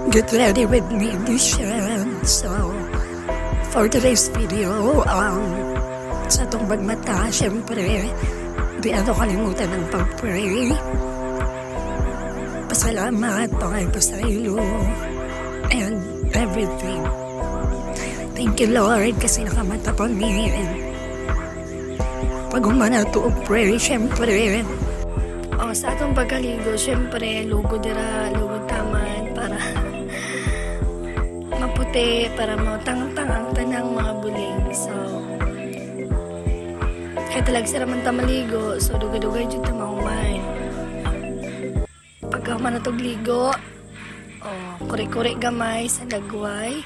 Get ready with me, Mission. So, for today's video, sa itong bagmata, syempre, di ano kalimutan ng pag-pray. Pasalamat, pangay pasaylo, and everything. Thank you, Lord, kasi nakamata pa niyan. Pag humana to pray, syempre, sa atong pagkaligo, syempre, lugod dira, lugod taman, para maputi, para matang-tang ang tanang mga buling. So, kahit talag sira man ta maligo, so dugay-dugay dyan ta mahuman. Pagka humana tog ligo, kuri-kuri gamay sa dagway.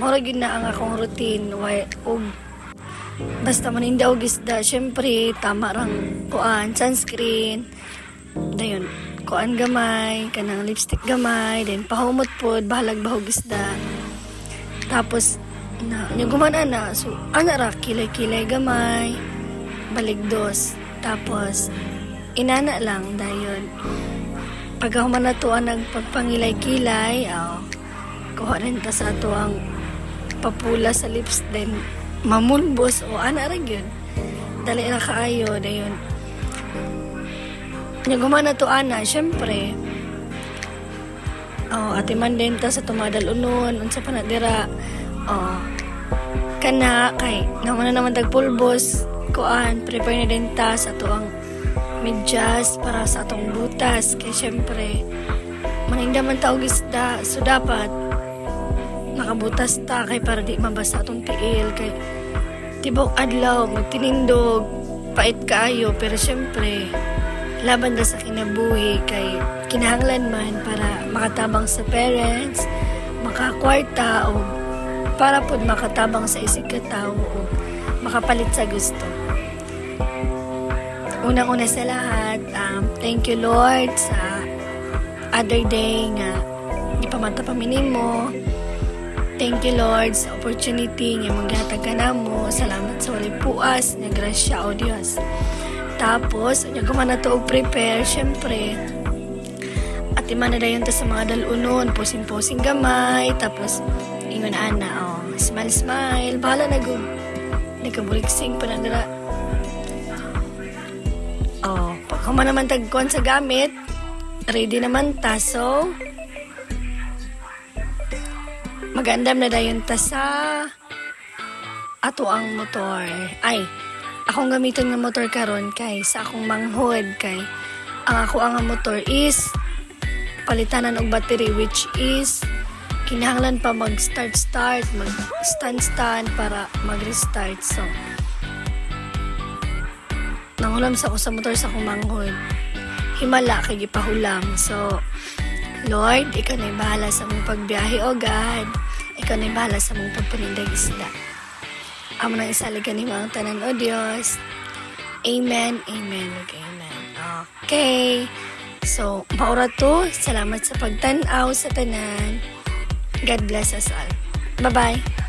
Mura yun na ang akong routine, basta maninda og isda, syempre tama rang kuan, sunscreen, dayon kuan gamay, kanang lipstick gamay, then pahumot pod, bahalag bahog isda. Tapos nya gumana na, so ana ra kilay-kilay gamay, baligdos. Tapos inana lang dayon. Pag human na to ang nagpagpangilay-kilay, kuha rin ta sa ato ang papula sa lips, then mamulbos o ana ra gyud, dali ra kaayo dayon. Nya gumana to ana, syempre ati man din ta sa tumadal unon unsa pa na dira, kana kay naman naman tagpulbos kuan, prepare na din ta sa to ang medyas para sa atong butas, kay syempre maninda man ta og isda, so dapat nakabutas ta kay para di mabasa atong tiil, kay tibok adlaw magtinindog pait kaayo, pero syempre laban da sa kinabuhi, kay kinahanglan man para makatabang sa parents, makakwarta, o para pod makatabang sa isig ka tao, o makapalit sa gusto. Unang-una sa lahat, thank you Lord sa other day nga ipamata paminin mo. Thank you Lord sa opportunity nga maghatag ka na mo. Salamat sa walay puas nga grasya, o Diyos. Tapos nya gumana to og prepare, syempre at imana dayon ta sa mga dalunon, posing-posing gamay, tapos ingon ana, smile, bahala na gud nagkabuliksing pa na dira. Pag human naman tagkuan sa gamit, ready naman ta, so magandam na dayon ta sa ato ang motor. Akong gamiton nga motor karon kay sa akong manghod, kay ang ako ang motor is palitanan og battery, which is kinahanglan pa mag start, mag stand para mag restart. So nangulam sa ako sa motor sa akong manghod, himala kay gipahulam. So Lord, ikaw na'y bahala sa mong pagbiyahe, o God. Ikaw na'y bahala sa mong pagpanindag isda. Amo nang isaligan ni mga tanan, o Diyos. Amen, amen, amen. Okay. So, maura to. Salamat sa pagtanaw sa tanan. God bless us all. Bye-bye.